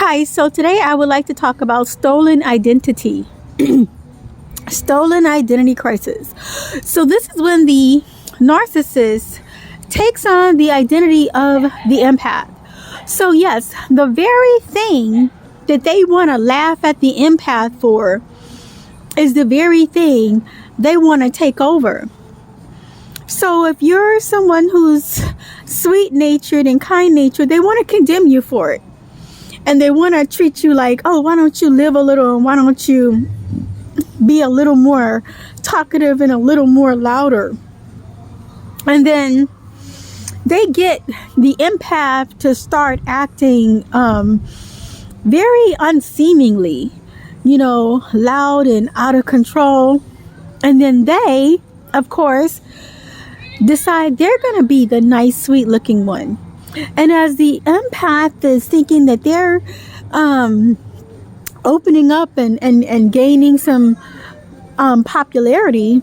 Hi, so today I would like to talk about stolen identity. Stolen identity crisis. So this is when the narcissist takes on the identity of the empath. So yes, the very thing that they want to laugh at the empath for is the very thing they want to take over. So if you're someone who's sweet-natured and kind-natured, they want to condemn you for it. And they want to treat you like, oh, why don't you live a little? Why don't you be a little more talkative and a little more louder? And then they get the empath to start acting very unseemingly, loud and out of control. And then they, of course, decide they're going to be the nice, sweet-looking one. And as the empath is thinking that they're opening up and gaining some popularity,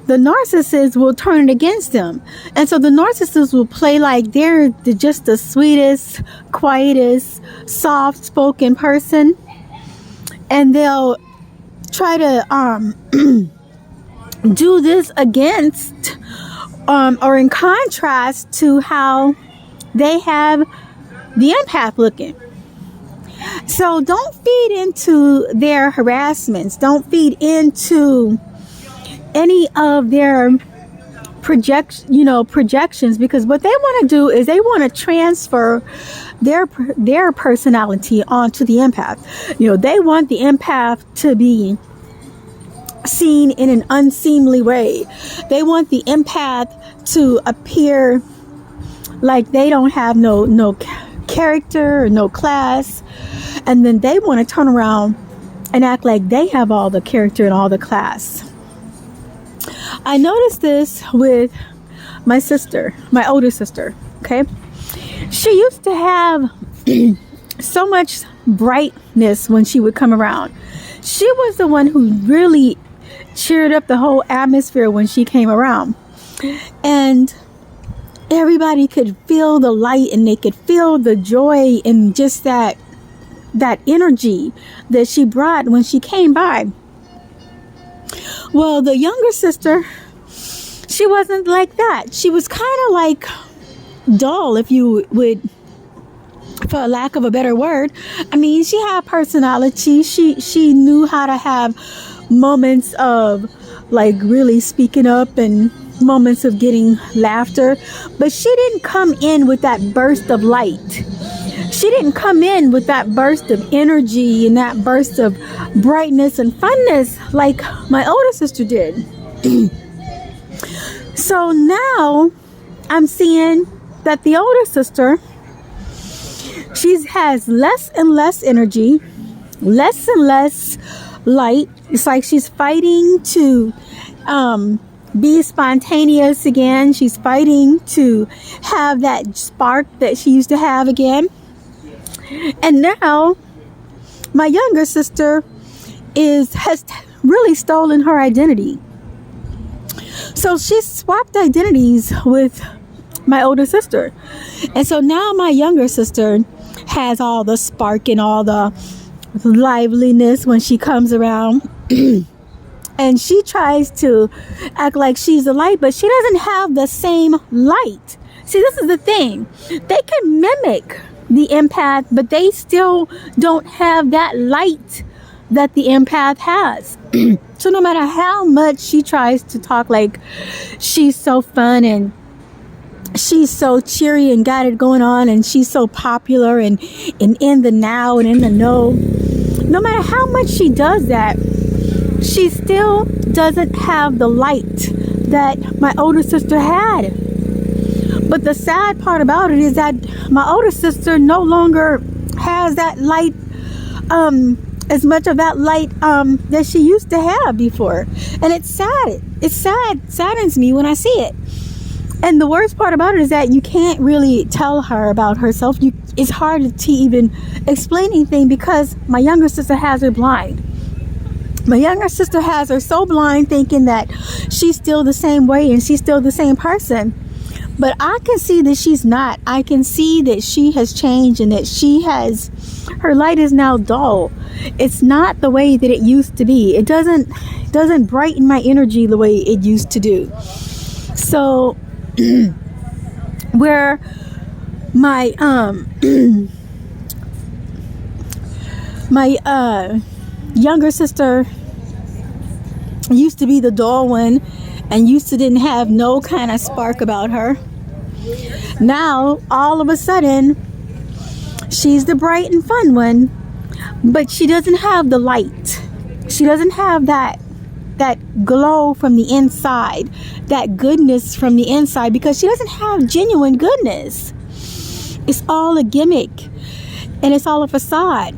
the narcissist will turn it against them. And so the narcissist will play like they're just the sweetest, quietest, soft-spoken person. And they'll try to do this against or in contrast to how they have the empath looking. So don't feed into their harassments. Don't feed into any of their projections, because what they want to do is they want to transfer their personality onto the empath. They want the empath to be seen in an unseemly way. They want the empath to appear like they don't have no character or no class, and then they want to turn around and act like they have all the character and all the class. I noticed this with my sister, my older sister. Okay, she used to have so much brightness when she would come around. She was the one who really cheered up the whole atmosphere when she came around, and everybody could feel the light and they could feel the joy and just that energy that she brought when she came by. Well, the younger sister, she wasn't like that. She was kind of like dull, if you would, for lack of a better word. I mean, she had personality. She knew how to have moments of like really speaking up and moments of getting laughter, but she didn't come in with that burst of light. She didn't come in with that burst of energy and that burst of brightness and funness like my older sister did. So now I'm seeing that the older sister, she has less and less energy, less and less light. It's like she's fighting to be spontaneous again. She's fighting to have that spark that she used to have again. And now my younger sister has really stolen her identity. So she swapped identities with my older sister. And so now my younger sister has all the spark and all the liveliness when she comes around. And she tries to act like she's the light, but she doesn't have the same light. See, this is the thing. They can mimic the empath, but they still don't have that light that the empath has. So no matter how much she tries to talk like she's so fun and she's so cheery and got it going on and she's so popular and in the now and in the know, no matter how much she does that, she still doesn't have the light that my older sister had. But the sad part about it is that my older sister no longer has that light, as much of that light that she used to have before. And it's sad. It's sad. Saddens me when I see it. And the worst part about it is that you can't really tell her about herself. It's hard to even explain anything because my younger sister has her blind. My younger sister has her so blind, thinking that she's still the same way and she's still the same person. But I can see that she's not. I can see that she has changed and that her light is now dull. It's not the way that it used to be. It doesn't brighten my energy the way it used to do. So where my my younger sister used to be the dull one and used to didn't have no kind of spark about her. Now, all of a sudden, she's the bright and fun one, but she doesn't have the light. She doesn't have that glow from the inside, that goodness from the inside, because she doesn't have genuine goodness. It's all a gimmick and it's all a facade.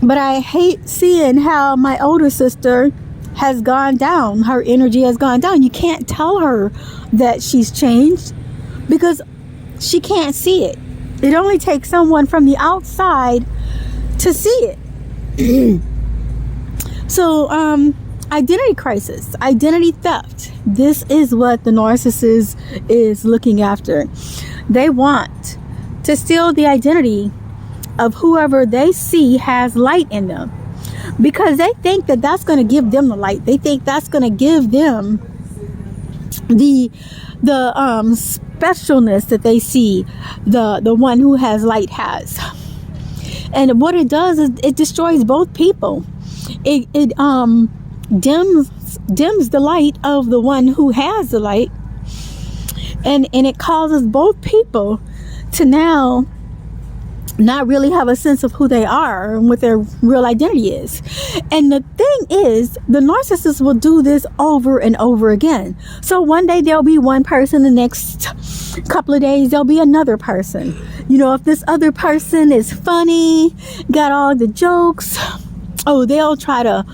But I hate seeing how my older sister has gone down. Her energy has gone down. You can't tell her that she's changed because she can't see it. It only takes someone from the outside to see it. So, identity crisis, identity theft. This is what the narcissist is looking after. They want to steal the identity of whoever they see has light in them, because they think that that's going to give them the light. They think that's going to give them the specialness that they see the one who has light has. And what it does is it destroys both people. It dims the light of the one who has the light, and it causes both people to now not really have a sense of who they are and what their real identity is. And the thing is, the narcissist will do this over and over again. So one day there'll be one person, the next couple of days there'll be another person. You know, if this other person is funny, got all the jokes, they'll try to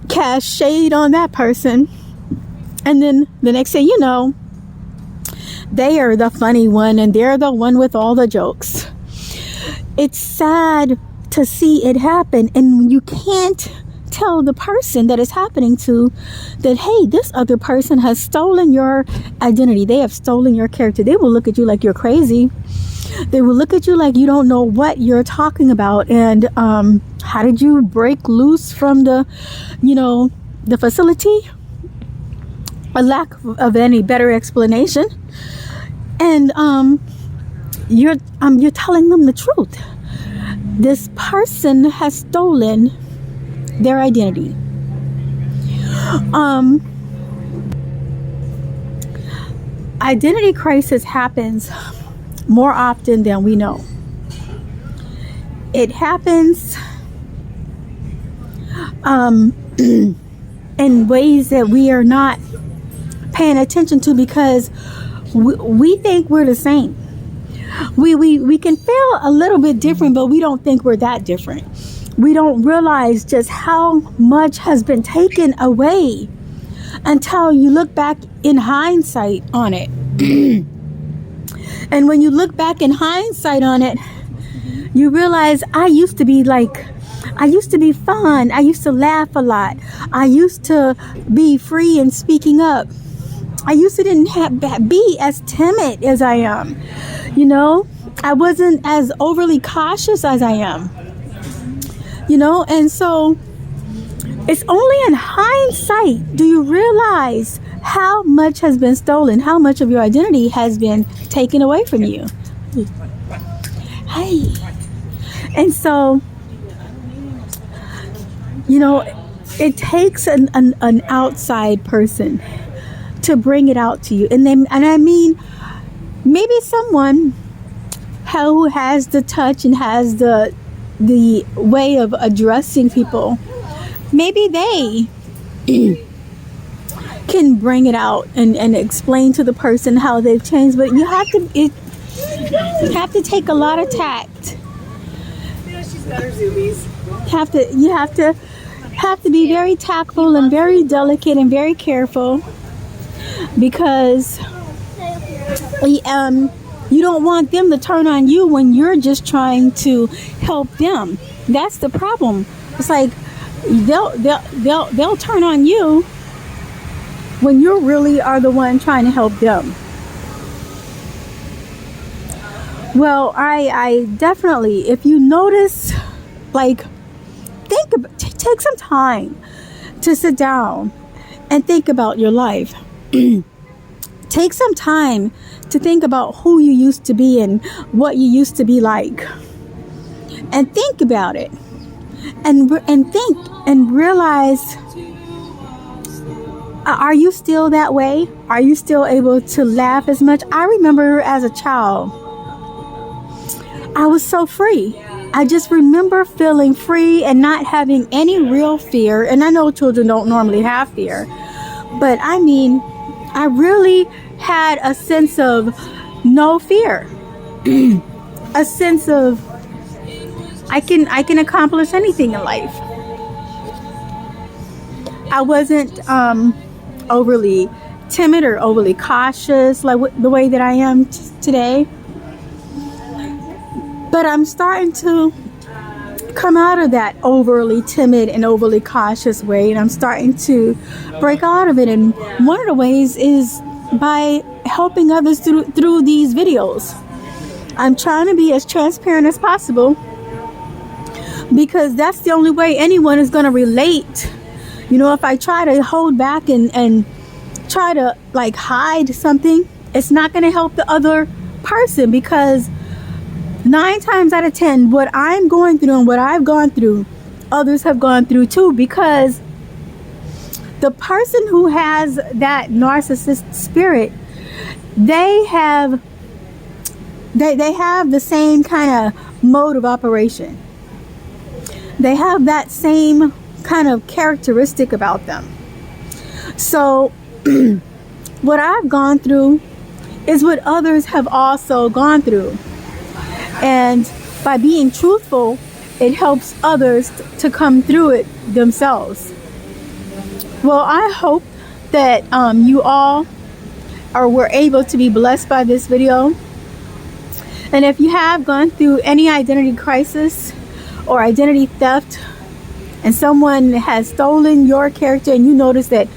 cast shade on that person. And then the next thing you know, they are the funny one and they're the one with all the jokes. It's sad to see it happen, and you can't tell the person that it's happening to that, hey, this other person has stolen your identity. They have stolen your character. They will look at you like you're crazy. They will look at you like you don't know what you're talking about. And how did you break loose from the facility? A lack of any better explanation. And you're telling them the truth. This person has stolen their identity. Identity crisis happens more often than we know. It happens in ways that we are not paying attention to, because we think we're the same. We can feel a little bit different, but we don't think we're that different. We don't realize just how much has been taken away until you look back in hindsight on it. And when you look back in hindsight on it, you realize I used to be fun. I used to laugh a lot. I used to be free in speaking up. I used to didn't be as timid as I am. You know, I wasn't as overly cautious as I am. You know, and so it's only in hindsight do you realize how much has been stolen, how much of your identity has been taken away from you. Hey. And so, you know, it takes an outside person to bring it out to you. And I mean, maybe someone who has the touch and has the way of addressing people, maybe they can bring it out and explain to the person how they've changed. But you have to take a lot of tact. She's got her zoomies. You have to be very tactful and very delicate and very careful, because you don't want them to turn on you when you're just trying to help them. That's the problem. It's like they'll turn on you when you really are the one trying to help them? Well, I definitely, if you notice, like, take some time to sit down and think about your life. Take some time to think about who you used to be and what you used to be like, and think about it, and think and realize, are you still that way? Are you still able to laugh as much? I remember as a child, I was so free. I just remember feeling free and not having any real fear. And I know children don't normally have fear, but I mean, I really had a sense of no fear. A sense of I can accomplish anything in life. I wasn't overly timid or overly cautious like the way that I am today. But I'm starting to come out of that overly timid and overly cautious way, and I'm starting to break out of it. And one of the ways is by helping others through these videos. I'm trying to be as transparent as possible, because that's the only way anyone is going to relate. You know, if I try to hold back and try to like hide something, it's not going to help the other person, because 9 times out of 10, what I'm going through and what I've gone through, others have gone through too, because the person who has that narcissist spirit, they have the same kind of mode of operation. They have that same kind of characteristic about them. So what I've gone through is what others have also gone through. And by being truthful, it helps others to come through it themselves. Well, I hope that you all were able to be blessed by this video. And if you have gone through any identity crisis or identity theft, and someone has stolen your character, and you notice that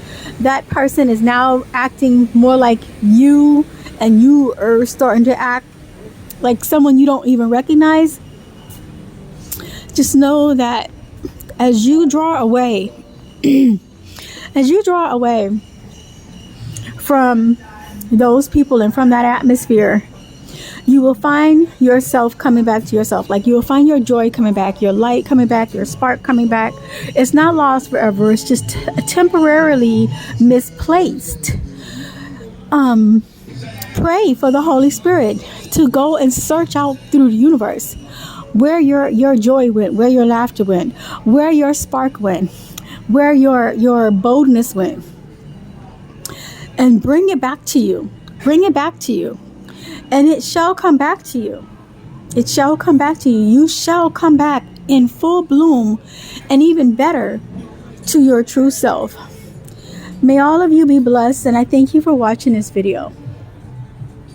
that person is now acting more like you, and you are starting to act like someone you don't even recognize, just know that as you draw away from those people and from that atmosphere, you will find yourself coming back to yourself. Like, you will find your joy coming back, your light coming back, your spark coming back. It's not lost forever. It's just temporarily misplaced. Pray for the Holy Spirit to go and search out through the universe where your joy went, where your laughter went, where your spark went, where your boldness went, and bring it back to you. Bring it back to you. And it shall come back to you. It shall come back to you. You shall come back in full bloom and even better to your true self. May all of you be blessed, and I thank you for watching this video.